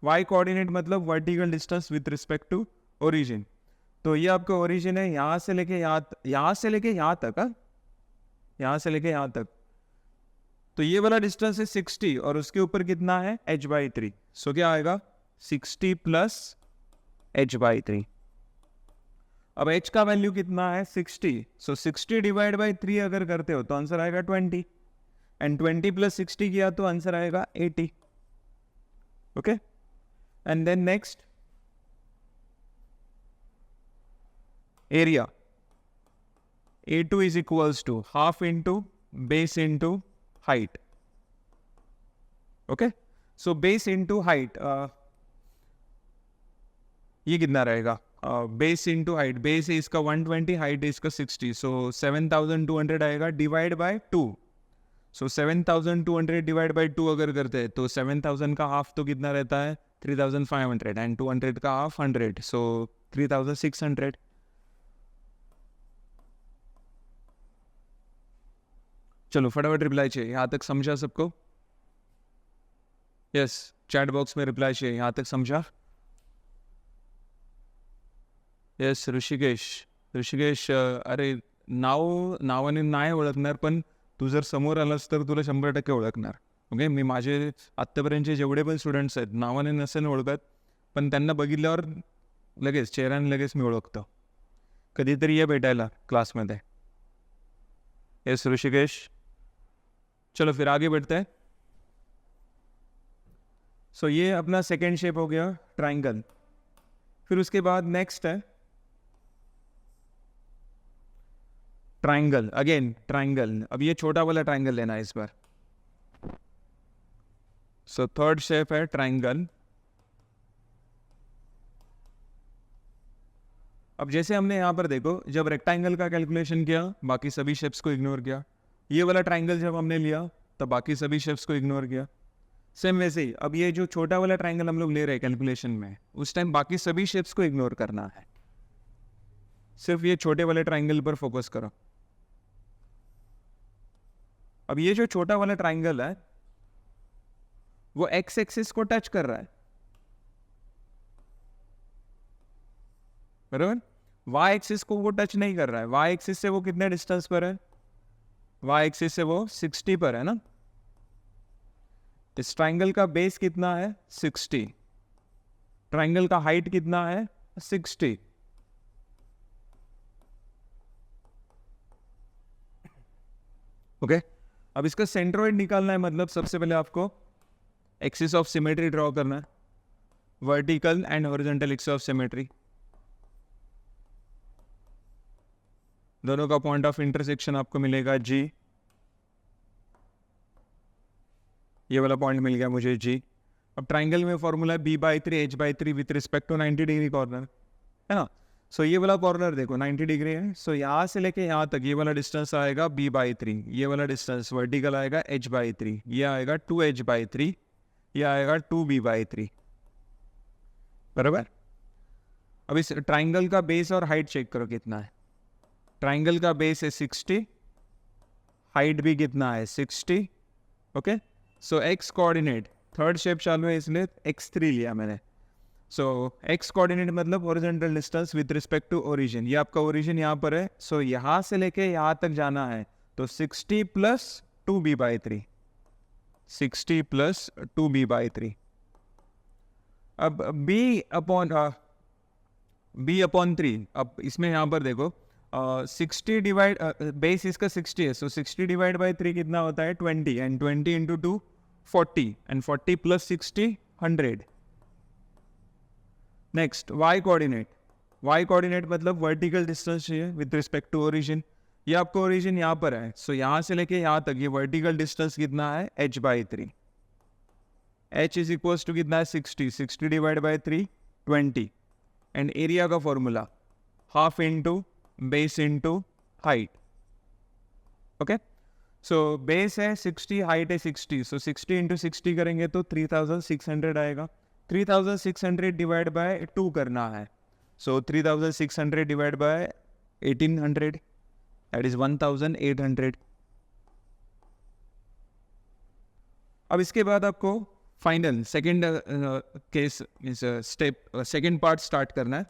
y कोऑर्डिनेट मतलब vertical distance with respect to origin. तो ये आपका ओरिजिन है यहाँ से लेके यहाँ से लेके यहाँ तक, यहाँ से लेके यहाँ तक। तो ये वाला डिस्टेंस है 60 और उसके ऊपर कितना है h/3। सो क्या आएगा 60 प्लस h/3। अब h का वैल्यू कितना है 60, सो 60 डिवाइड बाई 3 अगर करते हो तो आंसर आएगा 20, एंड 20 प्लस 60 किया तो आंसर आएगा 80। Okay, and then next area. A2 is equals to half into base into height. Okay, so base into height, ये कितना रहेगा, बेस इंटू हाइट। बेस है इसका 120, हाइट है इसका 60, सो 7200 आएगा divide by 2। So 7200 divide by 2 अगर करते हैं तो 7000 का हाफ तो कितना रहता है 3500, एंड 200 का हाफ 100, सो 3600। चलो फटाफट रिप्लाई चाहिए, यहाँ तक समझा सबको? यस, चैट बॉक्स में रिप्लाई चाहिए, यहाँ तक समझा? यस ऋषिकेश, अरे नावाने नाही ओळखणार, पण तू जर समोर आलास तर तुला 100% ओळखणार. ओके, मी माझे आत्तापर्यंतचे जेवढे पण स्टुडंट्स आहेत नावाने नसेल ओळखत, पण त्यांना बघितल्यावर लगेच चेहऱ्याने लगेच मी ओळखतो. कधीतरी ये भेटायला क्लासमध्ये. यस ऋषिकेश, चलो फिर आगे बढ़ते हैं. सो ये अपना सेकेंड शेप हो गया ट्राइंगल. फिर उसके बाद नेक्स्ट है ट्राइंगल. अगेन ट्राइंगल, अब ये छोटा वाला ट्राइंगल लेना है इस बार. सो थर्ड शेप है ट्राइंगल. अब जैसे हमने यहाँ पर देखो, जब रेक्टेंगल का कैलकुलेशन किया बाकी सभी शेप्स को इग्नोर किया. ये वाला ट्राइंगल जब हमने लिया तब बाकी सभी शेप्स को इग्नोर किया. सेम वैसे ही अब ये जो छोटा वाला ट्राइंगल हम लोग ले रहे हैं कैलकुलेशन में, उस टाइम बाकी सभी शेप्स को इग्नोर करना है. सिर्फ ये छोटे वाले ट्राइंगल पर फोकस करो. अब ये जो छोटा वाला ट्राइंगल है वो एक्स एक्सिस को टच कर रहा है, बराबर. वाई एक्सिस को वो टच नहीं कर रहा है. वाई एक्सिस से वो कितने डिस्टेंस पर है? वाई एक्सिस से वो 60 पर है ना. इस ट्राइंगल का बेस कितना है 60. ट्राइंगल का हाइट कितना है 60. ओके, अब इसका सेंट्रोइड निकालना है. मतलब सबसे पहले आपको एक्सिस ऑफ सिमेट्री ड्रॉ करना है, vertical and horizontal axis of symmetry. दोनों का पॉइंट ऑफ इंटरसेक्शन आपको मिलेगा G. ये वाला पॉइंट मिल गया मुझे G. अब ट्राइंगल में फॉर्मूला है B/3 H/3 with respect to 90 degree corner, है ना. सो ये वाला कॉर्नर देखो 90 डिग्री है. सो यहाँ से लेके यहाँ तक ये वाला डिस्टेंस आएगा B/3. ये वाला डिस्टेंस वर्टिकल आएगा H/3. ये आएगा 2H/3. ये आएगा 2B/3, बराबर. अब इस ट्राइंगल का बेस और हाइट चेक करो कितना है. ट्राइंगल का बेस है 60, हाइट भी कितना है 60. Okay, so x coordinate, third shape चालू है इसलिए x3 लिया मैंने. सो एक्स कोऑर्डिनेट मतलब horizontal distance with respect to origin. ये आपका ओरिजिन यहाँ पर है. सो यहाँ से लेके यहाँ तक जाना है तो 60 प्लस 2b/3, 60 प्लस 2b/3। अब b/3, अब इसमें यहाँ पर देखो 60 डिवाइड, बेस इसका 60 है, सो 60 डिवाइड बाई 3 कितना होता है 20, and 20 into 2 40, and 40 plus 60 100। Next y coordinate, y coordinate मतलब वर्टिकल डिस्टेंस चाहिए विद रिस्पेक्ट टू ओरिजिन। ये आपको ओरिजिन यहाँ पर है, सो यहाँ से लेके यहाँ तक ये वर्टिकल डिस्टेंस कितना है h/3। h is equals to कितना है 60, 60 डिवाइड बाई 3 20, एंड एरिया का formula half into base into height. Okay, so base है 60, हाइट है 60, सो 60 इंटू 60 करेंगे तो 3600 आएगा। 3600 डिवाइड बाय 2 करना है, so 3600 divide by 1800, that is 1800। अब इसके बाद आपको final second case step second part start करना है।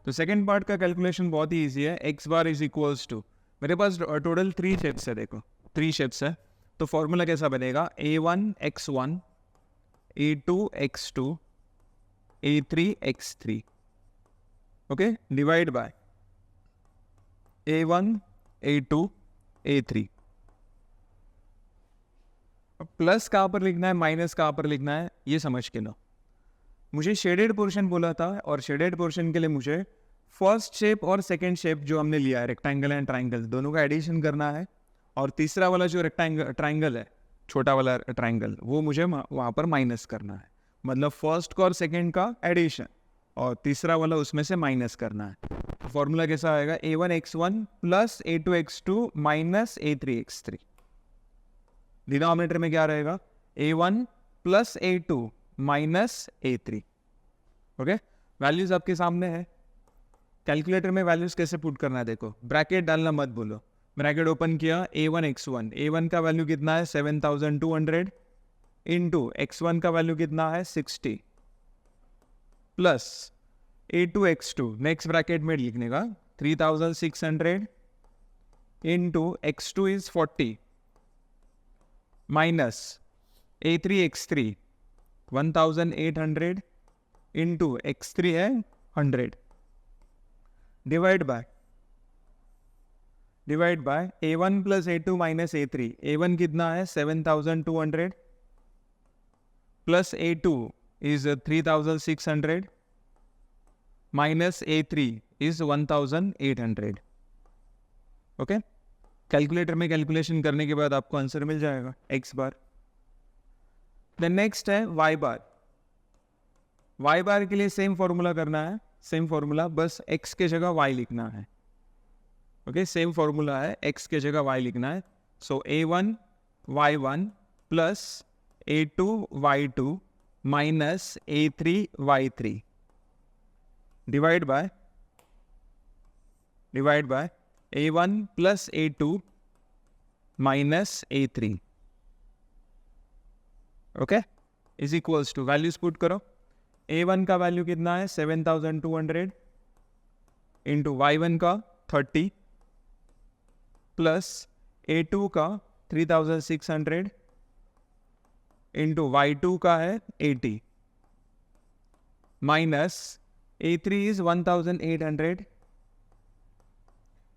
तो सेकेंड पार्ट का कैलकुलेशन बहुत ही ईजी है। X bar is equals to, मेरे पास टोटल 3 शेप्स है, देखो 3 शेप्स है, तो फॉर्मूला कैसा बनेगा a1 x1, a2 x2, a3 x3, okay, divide by a1 a2 a3। Plus कहाँ पर लिखना है, माइनस कहाँ पर लिखना है, ये समझ के लो। मुझे शेडेड पोर्शन बोला था, और शेडेड पोर्शन के लिए मुझे फर्स्ट शेप और सेकंड शेप जो हमने लिया है रेक्टेंगल एंड ट्राइंगल, दोनों का एडिशन करना है, और तीसरा वाला जो ट्राइंगल है, छोटा वाला ट्राइंगल, वो मुझे वहाँ पर माइनस करना है। मतलब फर्स्ट का और सेकंड का एडिशन, और तीसरा वाला उसमें से माइनस करना है। फॉर्मूला कैसा आएगा a1 x1 plus a2 x2 minus a3 x3। Denominator में क्या रहेगा a1 plus a2 minus a3। Okay, values आपके सामने है। कैलकुलेटर में वैल्यूज कैसे पुट करना है, देखो ब्रैकेट डालना मत भूलो। ब्रैकेट ओपन किया, a1 x1, a1 का वैल्यू कितना है 7200 इंटू x1 का वैल्यू कितना है 60 plus a2 x2, next bracket में लिखने का 3600 into x2 is 40 minus a3 x3 1800 into x3 है 100, divide by a1 plus a2 minus a3। a1 कितना है 7200 plus a2 is 3600 minus a3 is 1800। Okay, calculator में कैलकुलेशन करने के बाद आपको आंसर मिल जाएगा x बार। देन नेक्स्ट है y बार। y बार के लिए सेम फॉर्मूला करना है, सेम फॉर्मूला, बस x के जगह y लिखना है। ओके, सेम फॉर्मूला है, x के जगह y लिखना है। So a1 y1 plus a2 y2 minus a3 y3, divide by a1 plus a2 minus a3। Okay, is equals to, values put करो। a1 का वैल्यू कितना है 7200 इंटू y1 का 30 प्लस a2 का 3600 इंटू y2 का है 80 minus a3 is 1800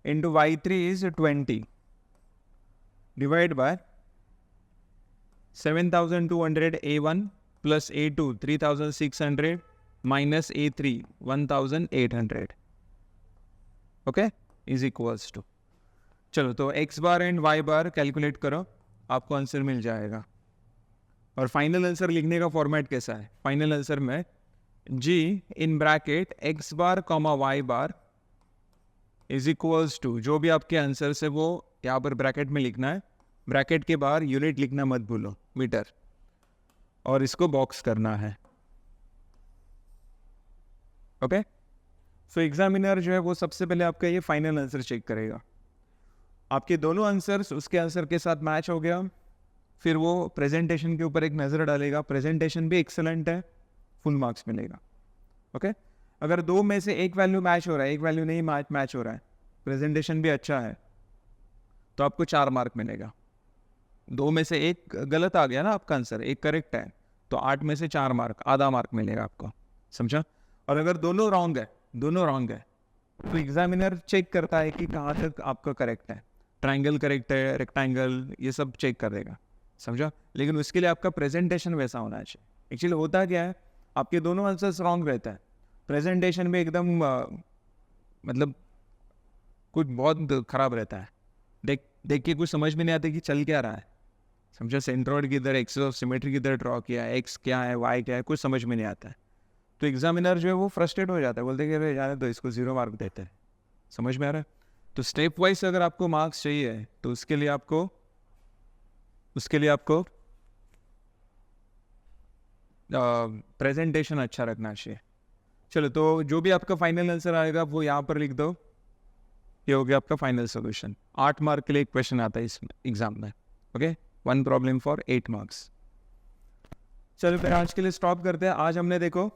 into y3 is 20, divide by 7200 a1 plus a2 3600 minus a3 1800, okay, is equals to। चलो, तो x bar and y bar calculate करो, आपको आंसर मिल जाएगा। और फाइनल आंसर लिखने का फॉर्मेट कैसा है, फाइनल आंसर में g in bracket x bar comma y bar is equals to, जो भी आपके आंसर से वो यहाँ पर ब्रैकेट में लिखना है, ब्रैकेट के बाहर यूनिट लिखना मत भूलो, मीटर, और इसको बॉक्स करना है। ओके, सो एग्जामिनर जो है वो सबसे पहले आपका ये फाइनल आंसर चेक करेगा। आपके दोनों आंसर्स उसके आंसर के साथ मैच हो गया, फिर वो प्रेजेंटेशन के ऊपर एक नज़र डालेगा। प्रेजेंटेशन भी एक्सेलेंट है, फुल मार्क्स मिलेगा। ओके, अगर दो में से एक वैल्यू मैच हो रहा है, एक वैल्यू नहीं मैच हो रहा है, प्रेजेंटेशन भी अच्छा है, तो आपको 4 मार्क मिलेगा। दो में से एक गलत आ गया ना आपका आंसर, एक करेक्ट है, तो 8 में से 4 मार्क, आधा मार्क मिलेगा आपको, समझा। और अगर दोनों रॉन्ग है तो एग्जामिनर चेक करता है कि कहाँ तक आपका करेक्ट है, ट्राइंगल करेक्ट है, रेक्टेंगल, ये सब चेक कर देगा, समझा। लेकिन उसके लिए आपका प्रेजेंटेशन वैसा होना चाहिए। एक्चुअली होता क्या है, आपके दोनों आंसर्स रॉन्ग रहता है, प्रेजेंटेशन में एकदम मतलब कुछ बहुत खराब रहता है, देख के कुछ समझ में नहीं आता कि चल क्या रहा है, समझा। सेंट्रॉइड किधर, एक्सिस ऑफ सिमेट्री किधर ड्रॉ किया है, एक्स क्या है, वाई क्या है, कुछ समझ में नहीं आता है। तो एग्जामिनर जो है वो फ्रस्ट्रेट हो जाता है, बोलते कि अरे जाने तो इसको 0 मार्क देते हैं, समझ में आ रहा है। तो स्टेप वाइज अगर आपको मार्क्स चाहिए तो उसके लिए आपको प्रेजेंटेशन अच्छा रखना चाहिए। चलो, तो जो भी आपका फाइनल आंसर आएगा वो यहाँ पर लिख दो, ये हो गया आपका फाइनल सोल्यूशन। 8 मार्क के लिए एक क्वेश्चन आता है इस एग्जाम में, ओके, 1 प्रॉब्लम फॉर 8 मार्क्स। चलो फिर आज के लिए स्टॉप करते हैं। आज हमने देखो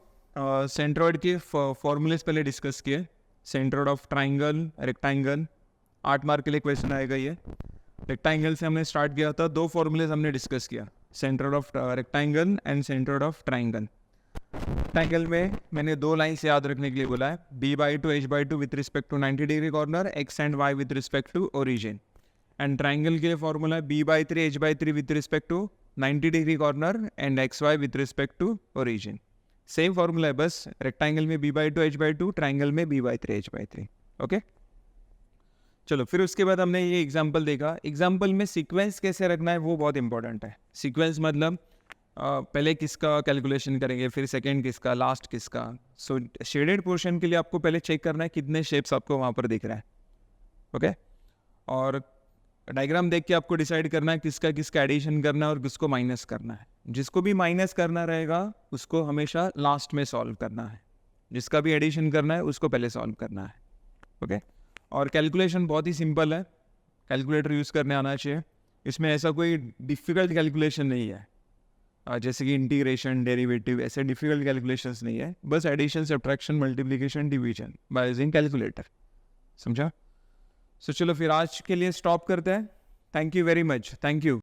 सेंट्रॉइड के फॉर्मूलेस पहले डिस्कस किए, centroid of triangle, rectangle, 8 mark के लिए क्वेश्चन आएगा ये। रेक्टेंगल से हमने स्टार्ट किया था, 2 फॉर्मूलेस हमने डिस्कस किया, centroid of rectangle and centroid of triangle. Rectangle में मैंने 2 लाइन्स याद रखने के लिए बोला है, b/2 h/2 with respect to 90 degree corner, x and y with respect to origin. And triangle के लिए फॉर्मूला है b/3 h/3 with respect to 90 degree corner and x y with respect to origin. Same formula है, बस rectangle में b/2 h/2, triangle में b/3 h/3, okay. चलो फिर उसके बाद हमने ये एग्जाम्पल देखा। एग्जाम्पल में सीक्वेंस कैसे रखना है वो बहुत इंपॉर्टेंट है। सीक्वेंस मतलब पहले किसका कैलकुलेशन करेंगे, फिर सेकंड किसका, लास्ट किसका। सो शेडेड पोर्शन के लिए आपको पहले चेक करना है कितने शेप्स आपको वहाँ पर दिख रहा है, ओके। और डायग्राम देख के आपको डिसाइड करना है किसका एडिशन करना है और किसको माइनस करना है। जिसको भी माइनस करना रहेगा उसको हमेशा लास्ट में सॉल्व करना है, जिसका भी एडिशन करना है उसको पहले सॉल्व करना है, ओके। और कैलकुलेशन बहुत ही सिंपल है, कैलकुलेटर यूज़ करने आना चाहिए। इसमें ऐसा कोई डिफ़िकल्ट कैलकुलेशन नहीं है, जैसे कि इंटीग्रेशन, डेरिवेटिव, ऐसे डिफ़िकल्ट कैलकुलेशंस नहीं है। बस addition, subtraction, multiplication, division by using calculator, समझा। सो चलो फिर आज के लिए स्टॉप करते हैं। Thank you very much, thank you.